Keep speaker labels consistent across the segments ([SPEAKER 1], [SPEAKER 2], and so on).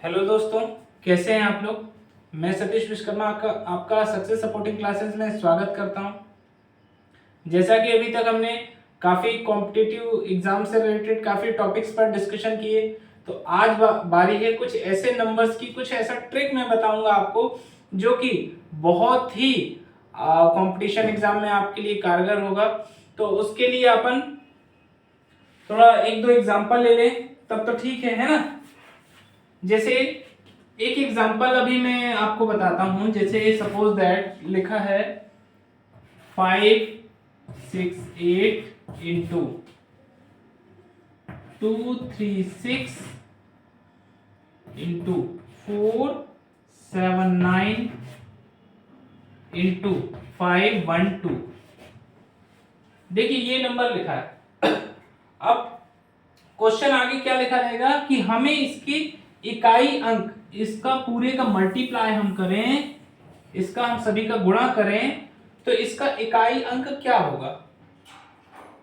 [SPEAKER 1] Hello दोस्तों, कैसे हैं आप लोग। मैं सतीश विश्वकर्मा आपका सक्सेस सपोर्टिंग क्लासेस में स्वागत करता हूं। जैसा कि अभी तक हमने काफ़ी कॉम्पिटिटिव एग्जाम से रिलेटेड काफ़ी टॉपिक्स पर डिस्कशन किए, तो आज बारी है कुछ ऐसे नंबर्स की, कुछ ऐसा ट्रिक मैं बताऊंगा आपको जो कि बहुत ही कंपटीशन एग्जाम में आपके लिए कारगर होगा। तो उसके लिए अपन थोड़ा एक दो एग्जांपल ले लें, तब तो ठीक है ना। जैसे एक एग्जांपल अभी मैं आपको बताता हूं। जैसे सपोज दैट लिखा है 568 इंटू 236 इंटू 479 इंटू 512। देखिए ये नंबर लिखा है। अब क्वेश्चन आगे क्या लिखा रहेगा कि हमें इसकी इकाई अंक, इसका पूरे का मल्टीप्लाई हम करें, इसका हम सभी का गुणा करें, तो इसका इकाई अंक क्या होगा।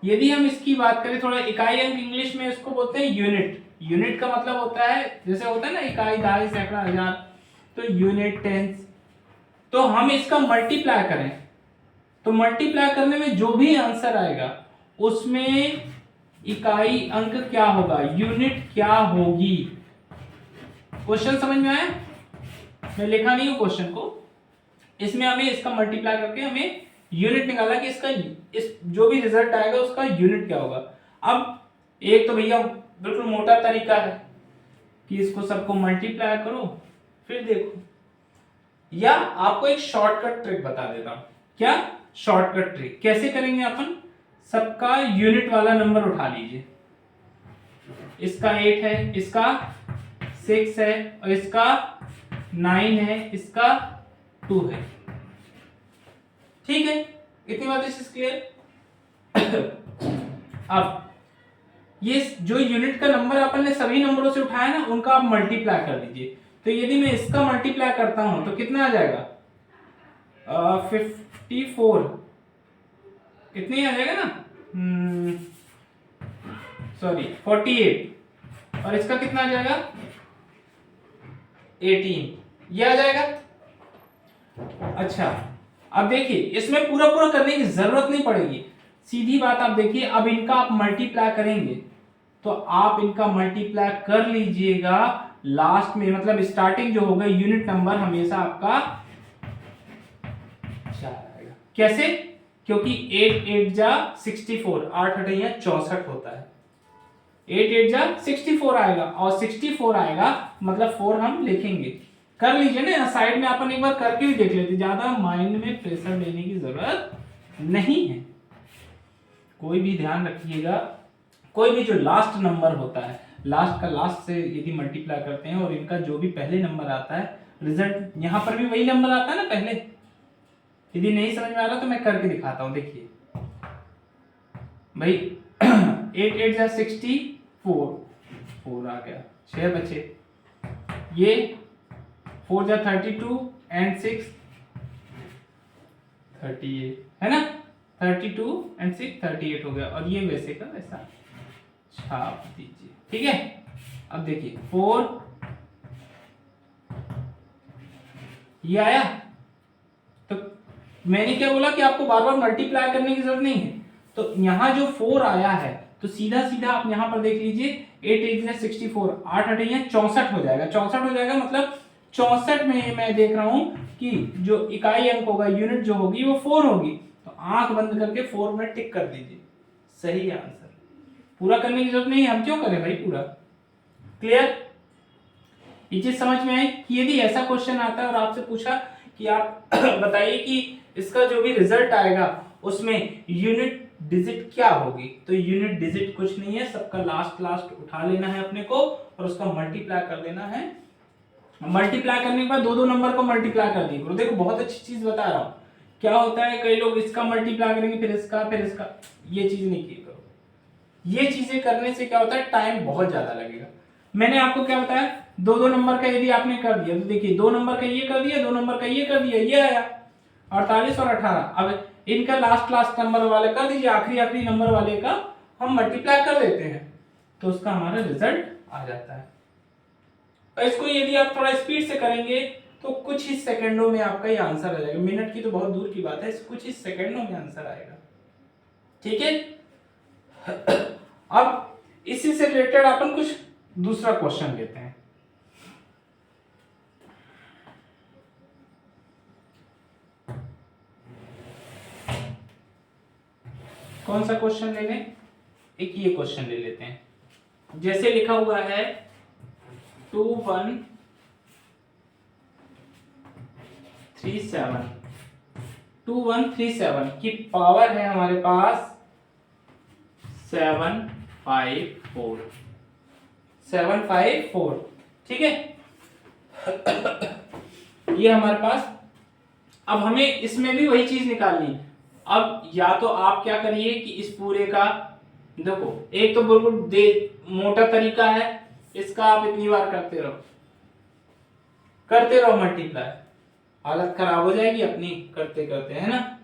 [SPEAKER 1] यदि हम इसकी बात करें, थोड़ा इकाई अंक इंग्लिश में इसको बोलते हैं यूनिट। यूनिट का मतलब होता है, जैसे होता है ना इकाई, दहाई, सैकड़ा, हजार, तो यूनिट, टेंस। तो हम इसका मल्टीप्लाई करें, तो मल्टीप्लाई करने में जो भी आंसर आएगा उसमें इकाई अंक क्या होगा, यूनिट क्या होगी। क्वेश्चन समझ में आया। मैं लिखा नहीं हूं क्वेश्चन को, इसमें हमें इसका मल्टीप्लाई करके हमें यूनिट निकाला कि इसका इस जो भी रिजल्ट आएगा उसका यूनिट क्या होगा। अब एक तो भैया बिल्कुल मोटा तरीका है कि इसको सबको मल्टीप्लाई करो फिर देखो, या आपको एक शॉर्टकट ट्रिक बता देता हूं। क्या शॉर्टकट ट्रिक कैसे करेंगे अपन। सबका यूनिट वाला नंबर उठा लीजिए। इसका 8 है, इसका 6 है, और इसका 9 है, इसका 2 है। ठीक है, इतनी बात इस क्लियर। अब ये जो यूनिट का नंबर अपन ने सभी नंबरों से उठाया ना, उनका आप मल्टीप्लाई कर दीजिए। तो यदि मैं इसका मल्टीप्लाई करता हूं तो कितना आ जाएगा, 54, इतनी आ जाएगा ना, सॉरी 48, और इसका कितना आ जाएगा 18, ये आ जाएगा। अच्छा, अब देखिए इसमें पूरा पूरा करने की जरूरत नहीं पड़ेगी, सीधी बात। आप देखिए, अब इनका आप मल्टीप्लाई करेंगे तो आप इनका मल्टीप्लाई कर लीजिएगा लास्ट में, मतलब स्टार्टिंग जो होगा यूनिट नंबर हमेशा आपका 4 आएगा। कैसे, क्योंकि 8 8 जा 64, 8 8 64 होता है। 8 8 जा 64 आएगा, और 64 आएगा मतलब 4 हम लिखेंगे। कर लीजिए ना, साइड में अपन एक बार करके भी देख लेते, ज्यादा माइंड में प्रेशर लेने की जरूरत नहीं है। कोई भी ध्यान रखिएगा, कोई भी जो लास्ट नंबर होता है, लास्ट का लास्ट से यदि मल्टीप्लाई करते हैं और इनका जो भी पहले नंबर आता है, रिजल्ट यहां पर भी वही नंबर आता है ना पहले। यदि नहीं समझ में आ रहा तो मैं करके दिखाता हूं। देखिए भाई 8 8 जा 64, 4 आ गया, 6 बचे। ये 4 जा 32 एंड 6 38 है ना, 32 एंड 6 38 हो गया, और ये वैसे का वैसा छाप दीजिए। ठीक है, अब देखिए 4 ये आया, तो मैंने क्या बोला कि आपको बार बार मल्टीप्लाई करने की जरूरत नहीं है। तो यहां जो 4 आया है, तो सीधा सीधा आप यहां पर देख लीजिए, 8 8 64, 8 8 64 हो जाएगा। 64 हो जाएगा मतलब 64 में मैं देख रहा हूं कि जो इकाई अंक होगा, यूनिट जो होगी वो 4 होगी। तो आंख बंद करके 4 में टिक कर दीजिए, सही आंसर। पूरा करने की जरूरत नहीं है, हम क्यों करें भाई पूरा। क्लियर, ये चीज समझ में आई कि यदि ऐसा क्वेश्चन आता है और आपसे पूछा कि आप बताइए कि इसका जो भी रिजल्ट आएगा उसमें यूनिट डिजिट क्या होगी, तो यूनिट डिजिट कुछ नहीं है, सबका लास्ट लास्ट उठा लेना है अपने को और उसका मल्टीप्लाई कर देना है। मल्टीप्लाई करने के बाद दो दो नंबर को मल्टीप्लाई कर दिए। देखो बहुत अच्छी चीज बता रहा हूं। क्या होता है, कई लोग इसका मल्टीप्लाई करेंगे फिर इसका फिर इसका, ये चीज नहीं की करो। ये चीजें करने से क्या होता है, टाइम बहुत ज्यादा लगेगा। मैंने आपको क्या बताया, दो दो नंबर का यदि आपने कर दिया, तो देखिए 2 नंबर का ये कर दिया, 2 नंबर का ये कर दिया, ये आया 48 और 18। अब इनका लास्ट लास्ट नंबर वाले कर दीजिए, आखिरी आखिरी नंबर वाले का हम मल्टीप्लाई कर देते हैं, तो उसका हमारा रिजल्ट आ जाता है। और इसको यदि आप थोड़ा स्पीड से करेंगे तो कुछ ही सेकंडों में आपका ये आंसर आ जाएगा। मिनट की तो बहुत दूर की बात है, कुछ ही सेकंडों में आंसर आएगा। ठीक है। अब इसी से रिलेटेड अपन कुछ दूसरा क्वेश्चन लेते हैं। कौन सा क्वेश्चन ले लें? एक ये क्वेश्चन ले लेते हैं। जैसे लिखा हुआ है 2137 की पावर है हमारे पास 754। ठीक है। ये हमारे पास, अब हमें इसमें भी वही चीज निकालनी। अब या तो आप क्या करिए कि इस पूरे का देखो, एक तो बिल्कुल मोटा तरीका है, इसका आप इतनी बार करते रहो मल्टीप्लाई, हालत खराब हो जाएगी अपनी करते करते, है ना,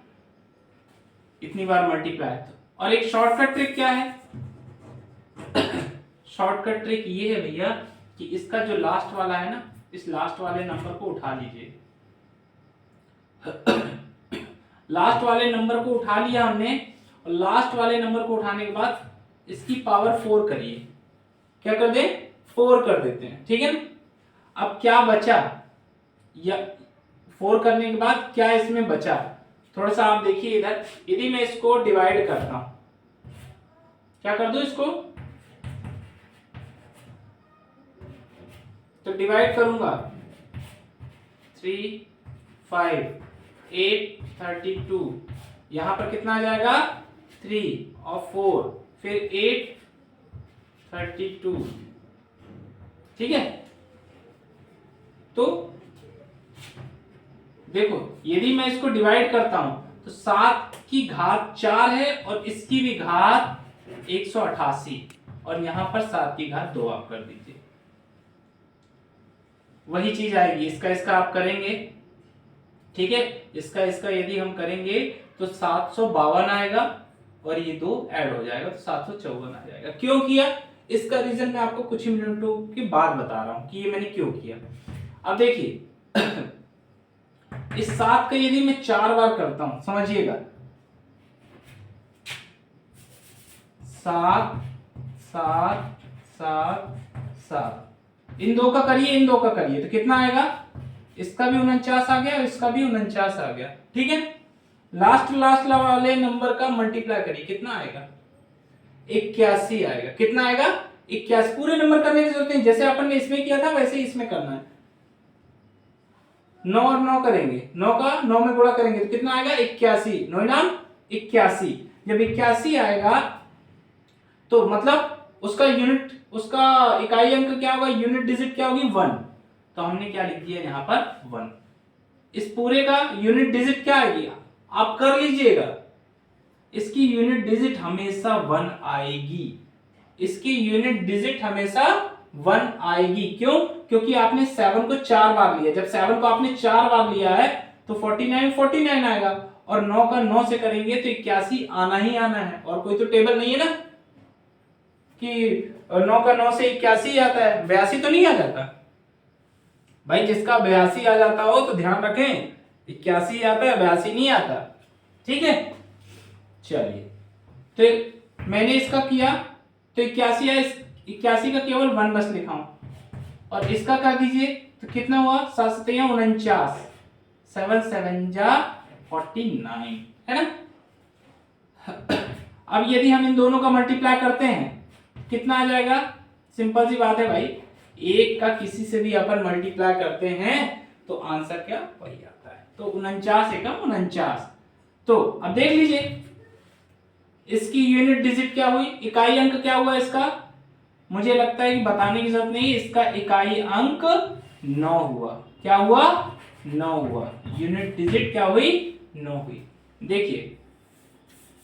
[SPEAKER 1] इतनी बार मल्टीप्लाई। और एक शॉर्टकट ट्रिक क्या है? शॉर्टकट ट्रिक ये है भैया कि इसका जो लास्ट वाला है ना, इस लास्ट वाले नंबर को उठा लीजिए। लास्ट वाले नंबर को उठा लिया हमने, और लास्ट वाले नंबर को उठाने के बाद इसकी पावर 4 करिए। क्या कर दें? 4 कर देते हैं। ठीक है। अब क्या बचा, या 4 करने के बाद क्या इसमें बचा, थोड़ा सा आप देखिए इधर। यदि मैं इसको डिवाइड करता हूं, क्या कर दूं इसको, तो डिवाइड करूंगा 3, 5, 8, 32, यहां पर कितना आ जाएगा 3 और 4, फिर 8, 32। ठीक है। तो देखो यदि मैं इसको डिवाइड करता हूं तो 7 की घात 4 है और इसकी भी घात 188, और यहां पर 7 की घात 2 आप कर दीजिए, वही चीज आएगी। इसका आप करेंगे, ठीक है, इसका यदि हम करेंगे तो 752 आएगा, और ये 2 ऐड हो जाएगा तो 754 आ जाएगा। क्यों किया, इसका रीजन मैं आपको कुछ ही मिनटों के बाद बता रहा हूं कि ये मैंने क्यों किया। अब देखिए इस 7 का यदि मैं 4 बार करता हूं, समझिएगा 7 7 7 7, इन दो का करिए तो कितना आएगा, इसका भी 49 आ गया और इसका भी 49 आ गया। ठीक है। लास्ट वाले नंबर का मल्टीप्लाई करिए, कितना आएगा 81 आएगा। कितना आएगा 81। पूरे नंबर करने की जरूरत नहीं, जैसे अपन ने इसमें किया था वैसे ही इसमें करना है। 9 और 9 करेंगे, 9 का 9 में गुणा करेंगे तो कितना आएगा 81, 9 नाम 81। जब 81 आएगा तो मतलब उसका यूनिट, उसका इकाई अंक क्या होगा, यूनिट डिजिट क्या होगी 1, तो हमने क्या लिख दिया यहां पर 1। इस पूरे का यूनिट डिजिट क्या आएगी, आप कर लीजिएगा, इसकी यूनिट डिजिट हमेशा 1 आएगी, इसकी यूनिट डिजिट हमेशा 1 आएगी। क्यों? क्योंकि आपने 7 को 4 बार लिया, जब 7 को आपने 4 बार लिया है तो 49 आएगा, और 9 का 9 से करेंगे तो 81 आना ही आना है। और कोई तो टेबल नहीं है ना कि 9 का 9 से 81 आता है, 82 तो नहीं आ जाता भाई। जिसका 82 आ जाता हो तो ध्यान रखें, 81 आता है, 82 नहीं आता। ठीक है। चलिए, तो मैंने इसका किया तो 81 है, 81 का केवल 1 बस लिखा हूं, और इसका कर दीजिए तो कितना हुआ 7 49, 7 7 जा 49, है ना। अब यदि हम इन दोनों का मल्टीप्लाई करते हैं कितना आ जाएगा, सिंपल सी बात है भाई, एक का किसी से भी अपन मल्टीप्लाई करते हैं तो आंसर क्या वही आता है। तो 49 एकम 49। तो अब देख लीजिए इसकी यूनिट डिजिट क्या हुई, इकाई अंक क्या हुआ इसका, मुझे लगता है कि बताने की जरूरत नहीं, इसका इकाई अंक 9 हुआ। क्या हुआ 9 हुआ। यूनिट डिजिट क्या हुई 9 हुई। देखिए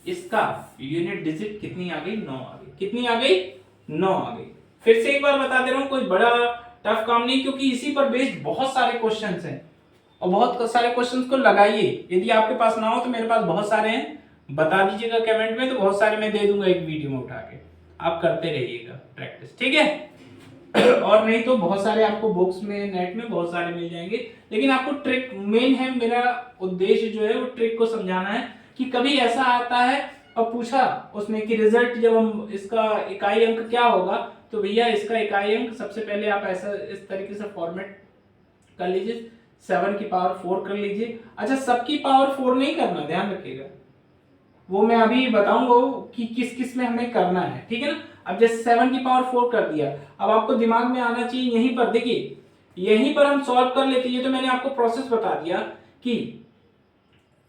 [SPEAKER 1] इसका यूनिट डिजिट कितनी आ गई 9 आ गई। कितनी आ गई 9 आ गई। फिर से एक बार बता दे रहा हूं, कोई बड़ा टफ काम नहीं, क्योंकि इसी पर बेस्ड बहुत सारे क्वेश्चंस हैं और बहुत सारे क्वेश्चंस को लगाइए। यदि आपके पास ना हो तो मेरे पास बहुत सारे हैं, बता दीजिएगा कमेंट में, तो बहुत सारे मैं दे दूंगा एक वीडियो में उठा के, आप करते रहिएगा प्रैक्टिस। ठीक है। और नहीं तो बहुत सारे आपको बुक्स में, नेट में बहुत सारे मिल जाएंगे, लेकिन आपको ट्रिक मेन है, मेरा उद्देश्य जो है वो ट्रिक को समझाना है कि कभी ऐसा आता है और पूछा उसने कि रिजल्ट जब हम इसका इकाई अंक क्या होगा, तो भैया इसका इकाई अंक सबसे पहले आप ऐसा इस तरीके से फॉर्मेट कर लीजिए, 7 की पावर 4 कर लीजिए। अच्छा, सबकी पावर 4 नहीं करना, ध्यान रखिएगा, वो मैं अभी बताऊंगा कि किस किस में हमें करना है, ठीक है ना। अब जैसे 7 की पावर 4 कर दिया, अब आपको दिमाग में आना चाहिए यहीं पर, देखिए यहीं पर हम सॉल्व कर लेते हैं। ये तो मैंने आपको प्रोसेस बता दिया कि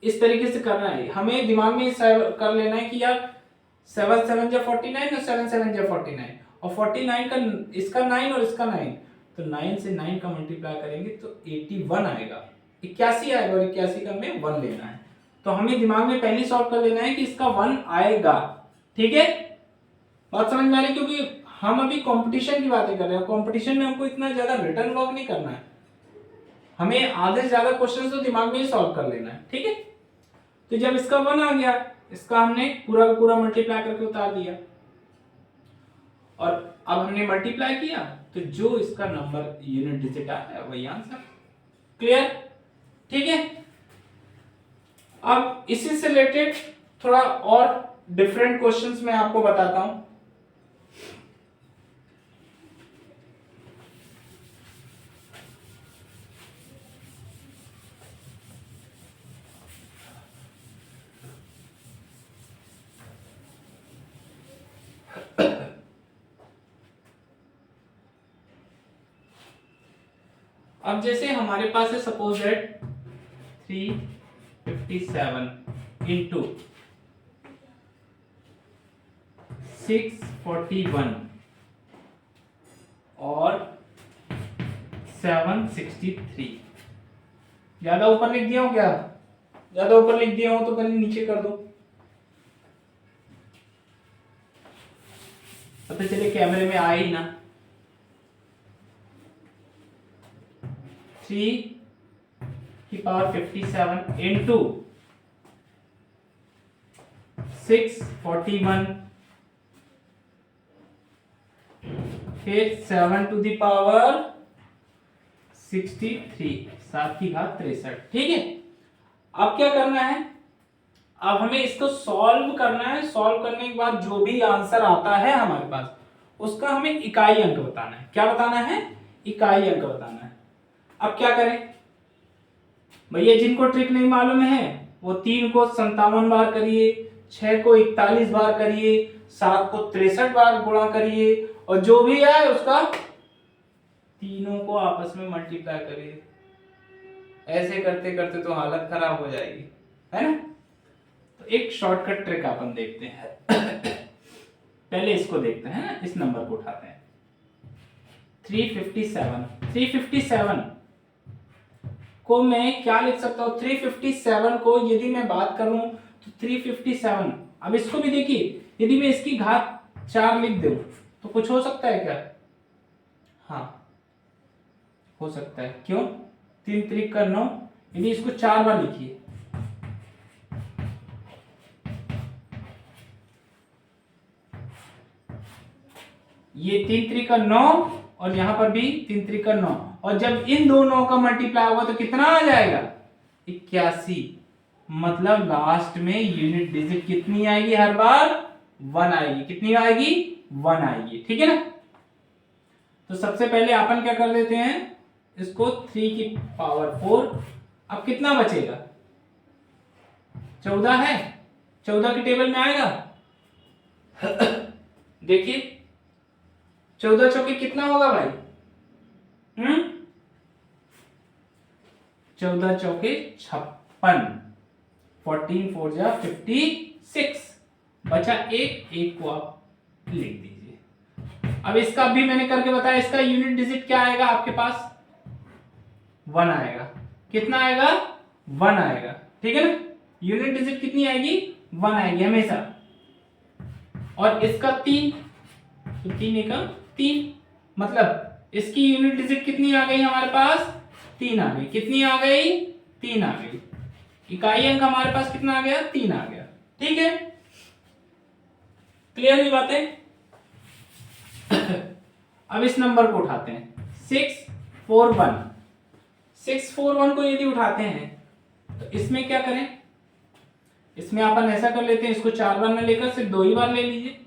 [SPEAKER 1] इस तरीके से करना है, हमें दिमाग में कर लेना है कि यार 7 7 जा 49 और 7 7 जा 49 और 49 का इसका 9 और इसका 9, तो 9 से 9 का मल्टीप्लाई करेंगे तो 81 आएगा, 81 आएगा, और 81 का हमें 1 लेना है। तो हमें दिमाग में पहले सॉल्व कर लेना है कि इसका 1 आएगा, ठीक है, बात समझ में आ रही, क्योंकि हम अभी कंपटीशन की बातें कर रहे हैं, कंपटीशन में हमको इतना ज्यादा रिटर्न वर्क नहीं करना है, हमें आधे से ज्यादा क्वेश्चन तो दिमाग में ही सॉल्व कर लेना है, ठीक है। तो जब इसका 1 आ गया, इसका हमने पूरा का पूरा मल्टीप्लाई करके उतार दिया, और अब हमने मल्टीप्लाई किया तो जो इसका नंबर यूनिट डिजिट आता है वही आंसर, क्लियर, ठीक है। अब इसी से रिलेटेड थोड़ा और डिफरेंट क्वेश्चंस मैं आपको बताता हूं। अब जैसे हमारे पास है सपोज दैट 357 इंटू 641 और 763, ज्यादा ऊपर लिख दिया हूं क्या? ज्यादा ऊपर लिख दिया हूं तो पहले नीचे कर दो, पता चले कैमरे में आए ही ना। 3 की पावर 57 इंटू 641, फिर 7 टू द पावर 63, 7 की घात 63, ठीक है। अब क्या करना है, अब हमें इसको सॉल्व करना है, सॉल्व करने के बाद जो भी आंसर आता है हमारे पास उसका हमें इकाई अंक बताना है। क्या बताना है? इकाई अंक बताना है। अब क्या करें भैया, जिनको ट्रिक नहीं मालूम है वो 3 को 57 बार करिए, 6 को 41 बार करिए, 7 को 63 बार गुणा करिए, और जो भी आए उसका तीनों को आपस में मल्टीप्लाई करिए। ऐसे करते करते तो हालत खराब हो जाएगी, है ना। तो एक शॉर्टकट ट्रिक अपन देखते हैं। पहले इसको देखते हैं ना, इस नंबर को उठाते हैं 357 को मैं क्या लिख सकता हूं? 357 को यदि मैं बात करूं तो 357, अब इसको भी देखिए, यदि मैं इसकी घात 4 लिख दूं तो कुछ हो सकता है क्या? हाँ हो सकता है, क्यों? 3 त्रिक का 9, यदि इसको 4 बार लिखिए, ये 3 त्रिक का 9 और यहां पर भी 3 त्रिक का 9, और जब इन दोनों का मल्टीप्लाई होगा तो कितना आ जाएगा? 81। मतलब लास्ट में यूनिट डिजिट कितनी आएगी? हर बार 1 आएगी। कितनी आएगी? 1 आएगी, ठीक है ना। तो सबसे पहले अपन क्या कर देते हैं, इसको 3 की पावर 4, अब कितना बचेगा? 14 है, 14 के टेबल में आएगा। देखिए 14 चौके कितना होगा भाई? 14 चौके 56, 14 4 जा 56, बचा एक को आप लिख दीजिए। अब इसका भी मैंने करके बताया, इसका यूनिट डिजिट क्या आएगा आपके पास? 1 आएगा। कितना आएगा? 1 आएगा, ठीक है ना। यूनिट डिजिट कितनी आएगी? 1 आएगी हमेशा। और इसका 3, तो 3 एकम 3, मतलब इसकी यूनिट डिजिट कितनी आ गई हमारे पास? 3 आ गई। कितनी आ गई? 3 आ गई। इकाई अंक हमारे पास कितना आ गया? 3 आ गया, ठीक है। क्लियर हुई बातें? अब इस नंबर को उठाते हैं 641, 641 को यदि उठाते हैं तो इसमें क्या करें, इसमें अपन ऐसा कर लेते हैं, इसको 4 बार न लेकर सिर्फ 2 ही बार ले लीजिए।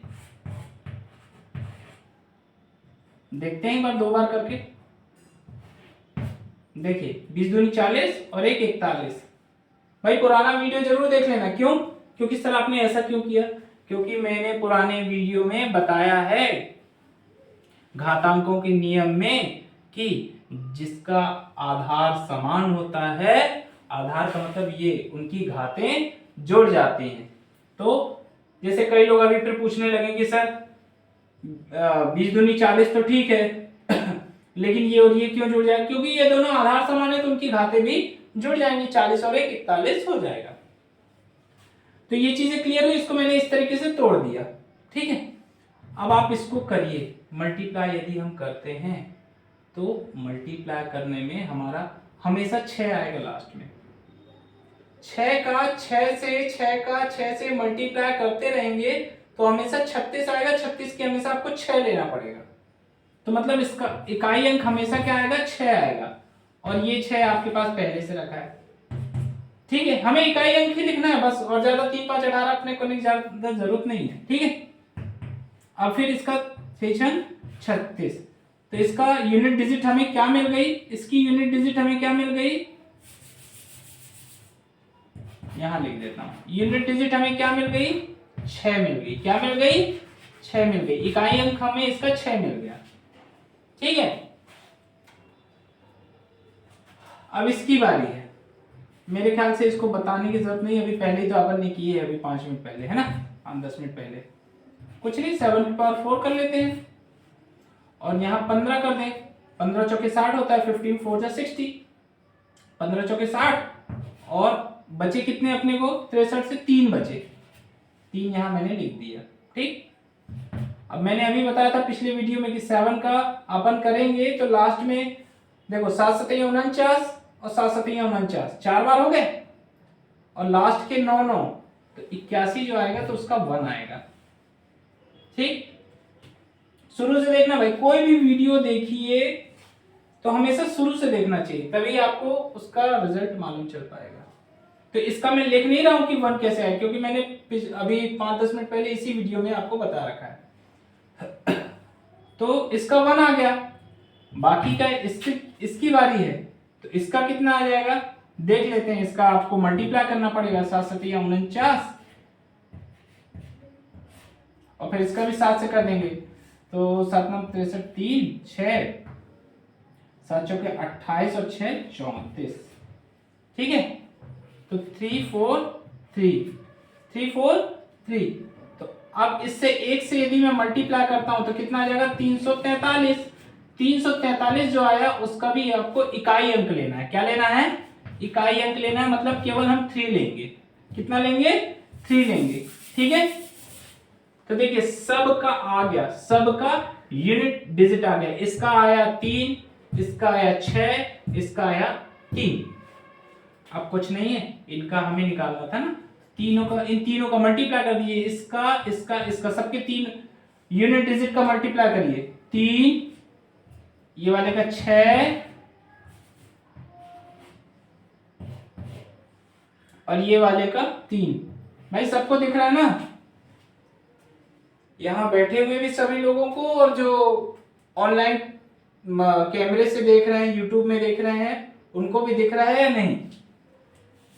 [SPEAKER 1] देखते हैं एक बार 2 बार करके। देखिए 20 दूनी 40 और 1 41। भाई पुराना वीडियो जरूर देख लेना। क्यों? क्योंकि सर आपने ऐसा क्यों किया? क्योंकि मैंने पुराने वीडियो में बताया है घातांकों के नियम में कि जिसका आधार समान होता है, आधार का मतलब ये उनकी घातें जुड़ जाती हैं। तो जैसे कई लोग अभी फिर पूछने लगेंगे सर 20 दूनी 40 तो ठीक है लेकिन ये और ये क्यों जुड़ जाएगा? क्योंकि ये दोनों आधार समान है तो उनकी घातें भी जुड़ जाएंगी, 40 और 1 41 हो जाएगा। तो ये चीजें क्लियर हुई, इसको मैंने इस तरीके से तोड़ दिया। ठीक है, अब आप इसको करिए मल्टीप्लाई। यदि हम करते हैं तो मल्टीप्लाई करने में हमारा हमेशा 6 आएगा लास्ट में। 6 का 6 से मल्टीप्लाई करते रहेंगे तो हमेशा 36 आएगा। 36 के हमेशा आपको 6 लेना पड़ेगा। तो मतलब इसका इकाई अंक हमेशा क्या आएगा? 6 आएगा। और ये 6 आपके पास पहले से रखा है। ठीक है, हमें इकाई अंक ही लिखना है बस, और ज्यादा 3 5 18 अपने को ज्यादा जरूरत नहीं है। ठीक है, अब फिर इसका सेक्शन 36। तो इसका यूनिट डिजिट हमें क्या मिल गई? इसकी यूनिट डिजिट हमें क्या मिल गई? यहां लिख देता हूं। यूनिट डिजिट हमें क्या मिल गई? 6 मिल गई। क्या मिल गई? 6 मिल गई। इकाई अंक हमें इसका 6 मिल गया। ठीक है, अब इसकी बारी है। मेरे ख्याल से इसको बताने की जरूरत नहीं, अभी पहले ही तो अपन ने की है, अभी 5 मिनट पहले, है ना, 10 मिनट पहले। कुछ नहीं, 7 की पावर 4 कर लेते हैं और यहाँ 15 कर दें। 15 चौके 60 होता है, 15 4 जा 60, 15 चौके 60। और बचे कितने अपने को? 63 से 3 बचे, 3 यहाँ मैंने लिख दिया। ठीक, अब मैंने अभी बताया था पिछले वीडियो में कि 7 का अपन करेंगे तो लास्ट में देखो 7 7 49 और 7 7 49, 4 बार हो गए, और लास्ट के 9 9 तो 81 जो आएगा तो उसका 1 आएगा। ठीक, शुरू से देखना भाई, कोई भी वीडियो देखिए तो हमेशा शुरू से देखना चाहिए, तभी आपको उसका रिजल्ट मालूम चल पाएगा। तो इसका मैं लिख नहीं रहा हूं कि 1 कैसे आए, क्योंकि मैंने अभी 5-10 मिनट पहले इसी वीडियो में आपको बता रखा है। तो इसका 1 आ गया, बाकी का इसकी बारी है, तो इसका कितना आ जाएगा देख लेते हैं। इसका आपको मल्टीप्लाई करना पड़ेगा, 7 7 49, और फिर इसका भी 7 से कर देंगे तो 7 9 63 3 6 7 चौके 28 और 6 34। ठीक है, तो 3 4 3 3 4 3। तो अब इससे 1 से यदि मैं मल्टीप्लाई करता हूं तो कितना आ जाएगा? 343। 343 जो आया उसका भी आपको इकाई अंक लेना है। क्या लेना है? इकाई अंक लेना है, मतलब केवल हम 3 लेंगे। कितना लेंगे? 3 लेंगे। ठीक है, तो देखिए सबका आ गया, सबका यूनिट डिजिट आ गया। इसका आया 3, इसका आया 6, इसका आया 3। अब कुछ नहीं है, इनका हमें निकालना था ना, तीनों का, इन तीनों का मल्टीप्लाई कर दीजिए। इसका इसका इसका सबके 3 यूनिट डिजिट का मल्टीप्लाई करिए। 3, ये वाले का 6 और ये वाले का 3। भाई सबको दिख रहा है ना, यहां बैठे हुए भी सभी लोगों को, और जो ऑनलाइन कैमरे से देख रहे हैं, यूट्यूब में देख रहे हैं, उनको भी दिख रहा है या नहीं?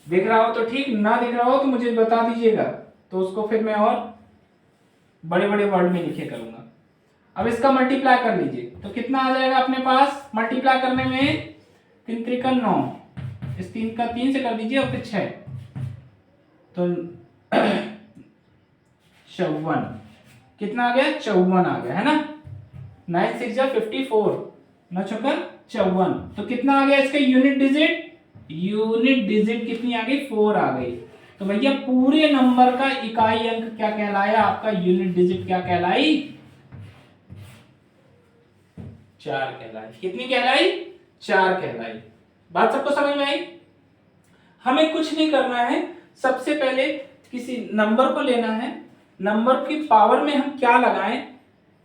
[SPEAKER 1] दिख रहा हो तो ठीक, ना दिख रहा हो तो मुझे बता दीजिएगा, तो उसको फिर मैं और बड़े बड़े वर्ड में लिखे करूंगा। अब इसका मल्टीप्लाई कर लीजिए, तो कितना आ जाएगा अपने पास मल्टीप्लाई करने में? 3 3 9, इस 3 का 3 से कर दीजिए और फिर 6, तो 54। कितना आ गया? 54 आ गया, है ना। 9 6 जा 54, 9 चौका 54। तो कितना आ गया इसका यूनिट डिजिट? यूनिट डिजिट कितनी आ गई? 4 आ गई। तो भैया पूरे नंबर का इकाई अंक क्या कहलाया? आपका यूनिट डिजिट क्या कहलाई? 4 कहलाई। कितनी कहलाई? 4 कहलाई। बात सबको समझ में आई? हमें कुछ नहीं करना है, सबसे पहले किसी नंबर को लेना है, नंबर की पावर में हम क्या लगाएं,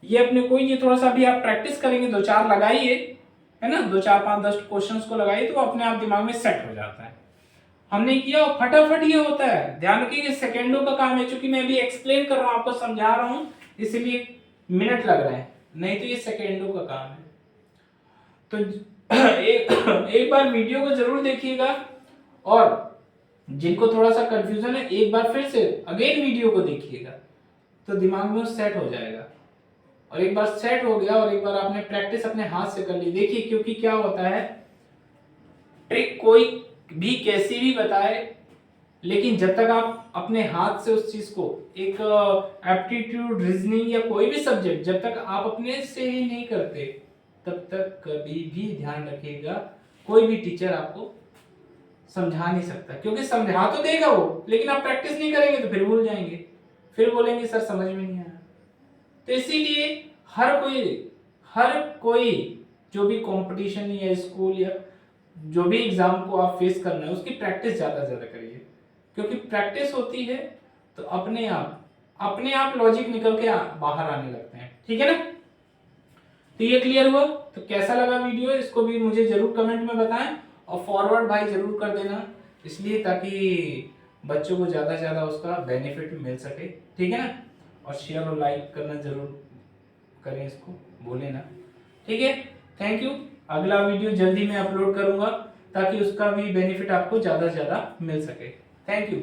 [SPEAKER 1] ये अपने कोई नहीं, थोड़ा सा अभी आप प्रैक्टिस करेंगे, 2-4 लगाइए, है ना, 2-4-5-10 क्वेश्चंस को लगाइए तो अपने आप दिमाग में सेट हो जाता है। हमने किया और फटाफट ये होता है। ध्यान रखिए सेकंडों का काम है, क्योंकि मैं अभी एक्सप्लेन कर रहा हूं, आपको समझा रहा हूं, इसलिए मिनट लग रहे हैं, नहीं तो ये सेकंडों का काम है। तो एक बार वीडियो को जरूर देखिएगा, और जिनको थोड़ा सा कंफ्यूजन है एक बार फिर से अगेन वीडियो को देखिएगा, तो दिमाग में वो सेट हो जाएगा। और एक बार सेट हो गया और एक बार आपने प्रैक्टिस अपने हाथ से कर ली, देखिए क्योंकि क्या होता है, ट्रिक कोई भी कैसी भी बताए, लेकिन जब तक आप अपने हाथ से उस चीज को, एक एप्टीट्यूड रीजनिंग या कोई भी सब्जेक्ट, जब तक आप अपने से ही नहीं करते, तब तक कभी भी ध्यान रखिएगा कोई भी टीचर आपको समझा नहीं सकता, क्योंकि समझा तो देगा वो, लेकिन आप प्रैक्टिस नहीं करेंगे तो फिर भूल जाएंगे, फिर बोलेंगे सर समझ में नहीं आया। तो इसीलिए हर कोई जो भी कंपटीशन या स्कूल या जो भी एग्जाम को आप फेस करना है, उसकी प्रैक्टिस ज्यादा ज्यादा करिए, क्योंकि प्रैक्टिस होती है तो अपने आप लॉजिक निकल के बाहर आने लगते हैं। ठीक है ना? तो ये क्लियर हुआ? तो कैसा लगा वीडियो, इसको भी मुझे जरूर कमेंट में बताएं, और फॉरवर्ड भाई जरूर कर देना, इसलिए ताकि बच्चों को ज्यादा से ज्यादा उसका बेनिफिट मिल सके। ठीक है ना? और शेयर और लाइक करना जरूर करें, इसको भूलें ना। ठीक है, थैंक यू। अगला वीडियो जल्दी मैं अपलोड करूंगा ताकि उसका भी बेनिफिट आपको ज्यादा से ज्यादा मिल सके। Thank you.